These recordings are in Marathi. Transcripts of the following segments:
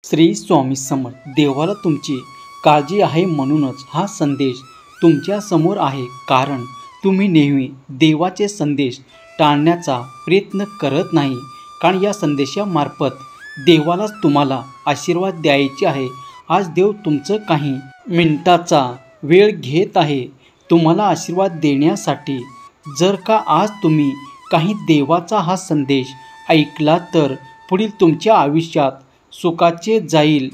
श्री स्वामी समर्थ. देवाला तुमची काळजी आहे म्हणूनच हा संदेश तुमच्या समोर आहे. कारण तुम्ही नेहमी देवाचे संदेश टाळण्याचा प्रयत्न करत नाही. कारण या संदेशामार्फत देवालाच तुम्हाला आशीर्वाद द्यायचे आहे. आज देव तुमचं काही मिनिटाचा वेळ घेत आहे तुम्हाला आशीर्वाद देण्यासाठी. जर का आज तुम्ही काही देवाचा हा संदेश ऐकला तर पुढील तुमच्या आयुष्यात सुखाचे जाईल.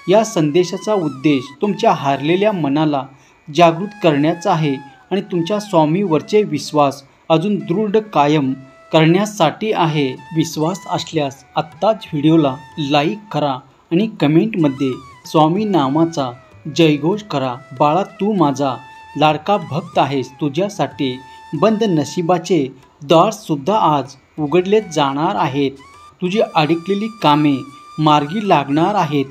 या संदेशाचा उद्देश तुमच्या हारलेल्या मनाला जागृत करण्याचा आहे आणि तुमच्या स्वामीवरचे विश्वास अजून दृढ कायम करण्यासाठी आहे. विश्वास असल्यास आत्ताच व्हिडिओला लाईक करा आणि कमेंटमध्ये स्वामी नामाचा जयघोष करा. बाळा, तू माझा लाडका भक्त आहेस. तुझ्यासाठी बंद नशिबाचे दारसुद्धा आज उघडले जाणार आहेत. तुझी अडकलेली कामे मार्गी लागणार आहेत.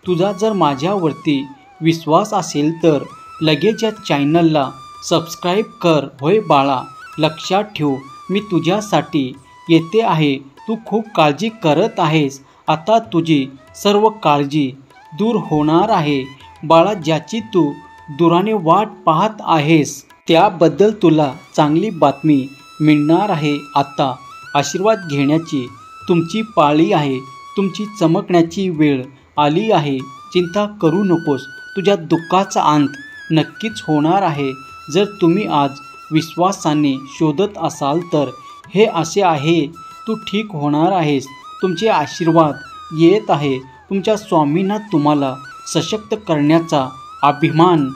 तुझा जर माझ्यावरती विश्वास असेल तर लगेच या चॅनलला सबस्क्राईब कर. होय बाळा, लक्षात ठेव, मी तुझ्यासाठी येते आहे. तू खूप काळजी करत आहेस. आता तुझी सर्व काळजी दूर होणार आहे. बाळा, ज्याची तू दुराने वाट पाहत आहेस त्याबद्दल तुला चांगली बातमी मिळणार आहे. आता आशीर्वाद घेण्याची तुमची पाळी आहे. तुमची चमकण्याची वेळ आली आहे. चिंता करू नकोस. तुझ्या दुःखाचा अंत नक्कीच होणार आहे. जर तुम्ही आज विश्वासाने शोधत असाल तर हे असे आहे. तू ठीक होणार आहेस. तुमचे आशीर्वाद येत आहे. तुमच्या स्वामींना तुम्हाला सशक्त करण्याचा अभिमान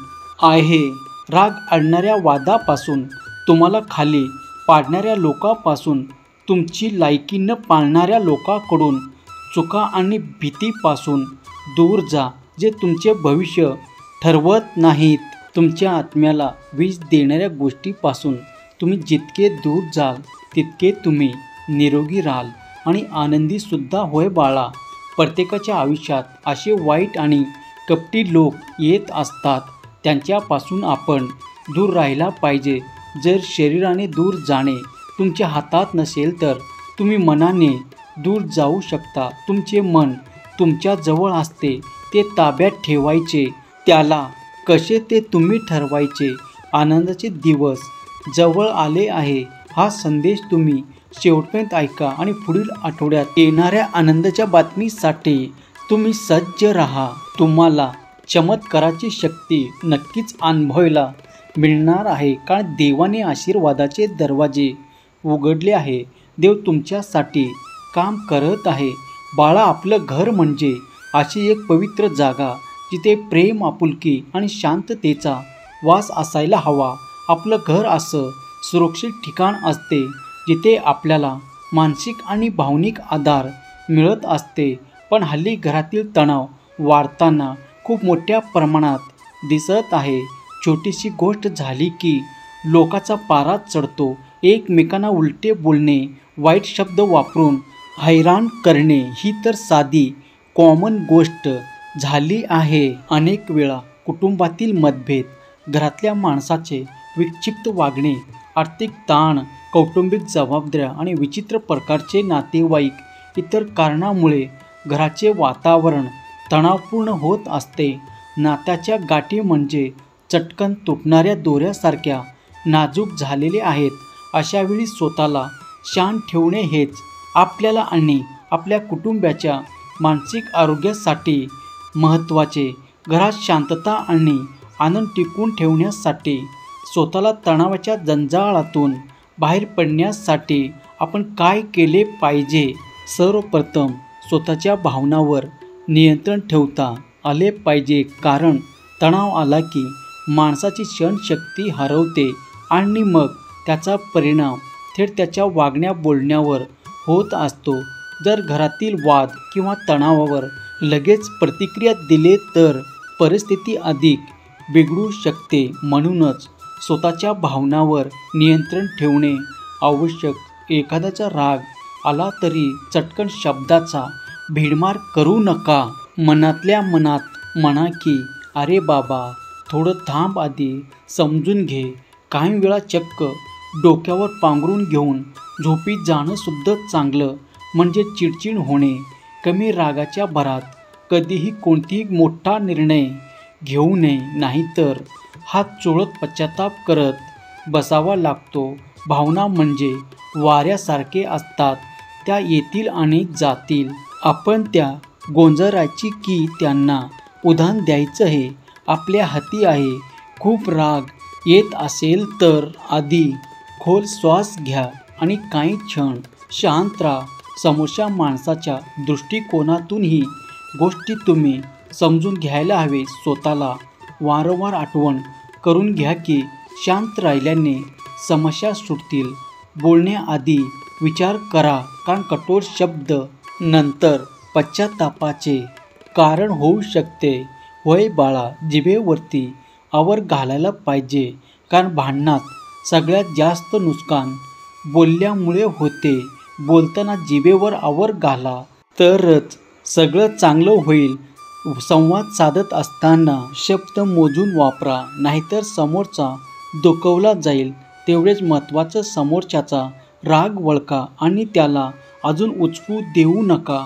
आहे. राग आणणाऱ्या वादापासून, तुम्हाला खाली पाडणाऱ्या लोकांपासून, तुमची लायकी न पाळणाऱ्या लोकांकडून, चुका आणि भीतीपासून दूर जा जे तुमचे भविष्य ठरवत नाहीत. तुमच्या आत्म्याला विष देणाऱ्या गोष्टीपासून तुम्ही जितके दूर जाल तितके तुम्ही निरोगी राहाल आणि आनंदीसुद्धा. होय बाळा, प्रत्येकाच्या आयुष्यात असे वाईट आणि कपटी लोक येत असतात. त्यांच्यापासून आपण दूर राहायला पाहिजे. जर शरीराने दूर जाणे तुमच्या हातात नसेल तर तुम्ही मनाने दूर जाऊ शकता. तुमचे मन तुमच्या जवळ असते. ते ताब्यात ठेवायचे. त्याला कसे ते तुम्ही ठरवायचे. आनंदाचे दिवस जवळ आले आहे. हा संदेश तुम्ही शेवटपर्यंत ऐका आणि पुढील आठवड्यात येणाऱ्या आनंदाच्या बातमीसाठी तुम्ही सज्ज राहा. तुम्हाला चमत्काराची शक्ती नक्कीच अनुभवायला मिळणार आहे. कारण देवाने आशीर्वादाचे दरवाजे उघडले आहे. देव तुमच्यासाठी काम करत आहे. बाळा, आपलं घर म्हणजे अशी एक पवित्र जागा जिथे प्रेम, आपुलकी आणि शांततेचा वास असायला हवा. आपलं घर असं सुरक्षित ठिकाण असते जिथे आपल्याला मानसिक आणि भावनिक आधार मिळत असते. पण हल्ली घरातील तणाव वाढताना खूप मोठ्या प्रमाणात दिसत आहे. छोटीशी गोष्ट झाली की लोकांचा पारा चढतो. एकमेकांना उलटे बोलणे, वाईट शब्द वापरून हैराण करणे ही तर साधी कॉमन गोष्ट झाली आहे. अनेक वेळा कुटुंबातील मतभेद, घरातल्या माणसाचे विक्षिप्त वागणे, आर्थिक ताण, कौटुंबिक जबाबदाऱ्या आणि विचित्र प्रकारचे नातेवाईक इतर कारणामुळे घराचे वातावरण तणावपूर्ण होत असते. नात्याच्या गाठी म्हणजे चटकन तुटणाऱ्या दोऱ्यासारख्या नाजूक झालेले आहेत. अशावेळी स्वतःला शांत ठेवणे हेच आपल्याला आणि आपल्या कुटुंबाच्या मानसिक आरोग्यासाठी महत्त्वाचे. घरात शांतता आणि आनंद टिकवून ठेवण्यासाठी, स्वतःला तणावाच्या जंजाळातून बाहेर पडण्यासाठी आपण काय केले पाहिजे? सर्वप्रथम स्वतःच्या भावनांवर नियंत्रण ठेवता आले पाहिजे. कारण तणाव आला की माणसाची सहनशक्ती हरवते आणि मग त्याचा परिणाम थेट त्याच्या वागण्या बोलण्यावर होत असतो. जर घरातील वाद किंवा तणावावर लगेच प्रतिक्रिया दिली तर परिस्थिती अधिक बिघडू शकते. म्हणूनच स्वतःच्या भावनांवर नियंत्रण ठेवणे आवश्यक. एखाद्याचा राग आला तरी चटकन शब्दाचा भीडमार करू नका. मनातल्या मनात म्हणा की अरे बाबा, थोडं थांब, आधी समजून घे. काही वेळा चक्क डोक्यावर पांघरून घेऊन झोपी जाणं सुद्धा चांगलं. म्हणजे चिडचिड होणे कमी. रागाच्या भरात कधीही कोणतीही मोठा निर्णय घेऊ नये, नाहीतर हात चोळत पश्चाताप करत बसावा लागतो. भावना म्हणजे वाऱ्यासारखे असतात, त्या येतील आणि जातील. आपण त्या गोंजरायची की त्यांना उधाण द्यायचं हे आपल्या हाती आहे. खूप राग येत असेल तर आधी खोल श्वास घ्या आणि काही क्षण शांत राहा. समोरच्या माणसाच्या दृष्टिकोनातून ही गोष्टी तुम्ही समजून घ्यायला हवे. स्वतःला वारंवार आठवण करून घ्या की शांत राहिल्याने समस्या सुटतील. बोलण्याआधी विचार करा, कारण कठोर शब्द नंतर पश्चातापाचे कारण होऊ शकते. होय बाळा, जिभेवरती आवर घालायला पाहिजे, कारण भांडणात सगळ्यात जास्त नुकसान बोलल्यामुळे होते. बोलताना जिभेवर आवर घाला तरच सगळं चांगलं होईल. संवाद साधत असताना शब्द मोजून वापरा, नाहीतर समोरचा दुखावला जाईल. तेवढेच महत्त्वाचं, समोरच्याचा राग ओळखा आणि त्याला अजून उचकू देऊ नका.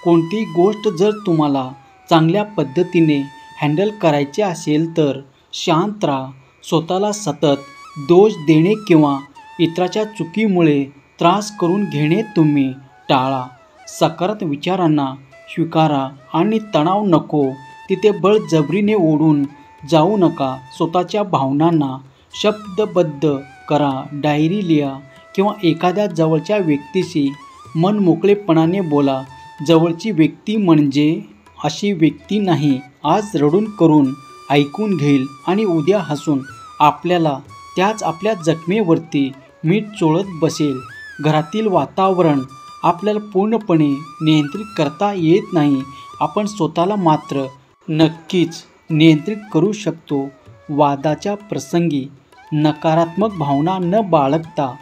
कोणतीही गोष्ट जर तुम्हाला चांगल्या पद्धतीने हँडल करायची असेल तर शांत राहा. स्वतःला सतत दोष देणे किंवा इतराच्या चुकीमुळे त्रास करून घेणे तुम्ही टाळा. सकारात्मक विचारांना स्वीकारा आणि तणाव नको तिथे बळजबरीने ओढून जाऊ नका. स्वतःच्या भावनांना शब्दबद्ध करा, डायरी लिहा किंवा एखाद्या जवळच्या व्यक्तीशी मनमोकळेपणाने बोला. जवळची व्यक्ती म्हणजे अशी व्यक्ती नाही आज रडून करून ऐकून घेईल आणि उद्या हसून आपल्याला त्याच आपल्या जखमेवरती मीठ चोळत बसेल. घरातील वातावरण आपल्याला पूर्णपणे नियंत्रित करता येत नाही, आपण स्वतःला मात्र नक्कीच नियंत्रित करू शकतो. वादाच्या प्रसंगी नकारात्मक भावना न बाळगता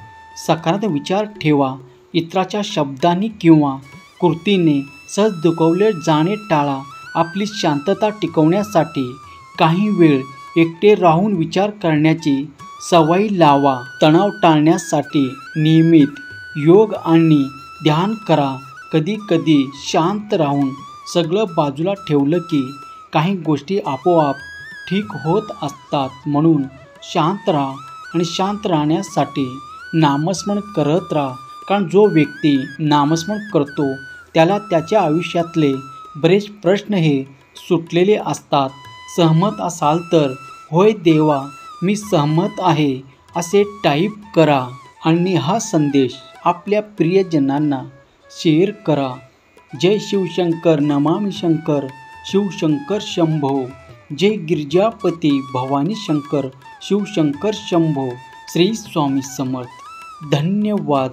सकारात्मक विचार ठेवा. इतराच्या शब्दांनी किंवा कृतीने सहज दुखावले जाणे टाळा. आपली शांतता टिकवण्यासाठी काही वेळ एकटे राहून विचार करण्याची सवय लावा. तणाव टाळण्यासाठी नियमित योग आणि ध्यान करा. कधी कधी शांत राहून सगळं बाजूला ठेवलं की काही गोष्टी आपोआप ठीक होत असतात. म्हणून शांत राहा आणि शांत राहण्यासाठी नामस्मरण करत राहा, कारण जो व्यक्ती नामस्मरण करतो त्याला त्याच्या आयुष्यातले बरेच प्रश्न हे सुटलेले असतात. सहमत असाल तर होय देवा मी सहमत आहे असे टाईप करा आणि हा संदेश आपल्या प्रियजनांना शेअर करा. जय शिवशंकर, नमामि शंकर, शिवशंकर शंभो. जय गिरिजापती भवानी शंकर, शिवशंकर शंभो. श्री स्वामी समर्थ. धन्यवाद.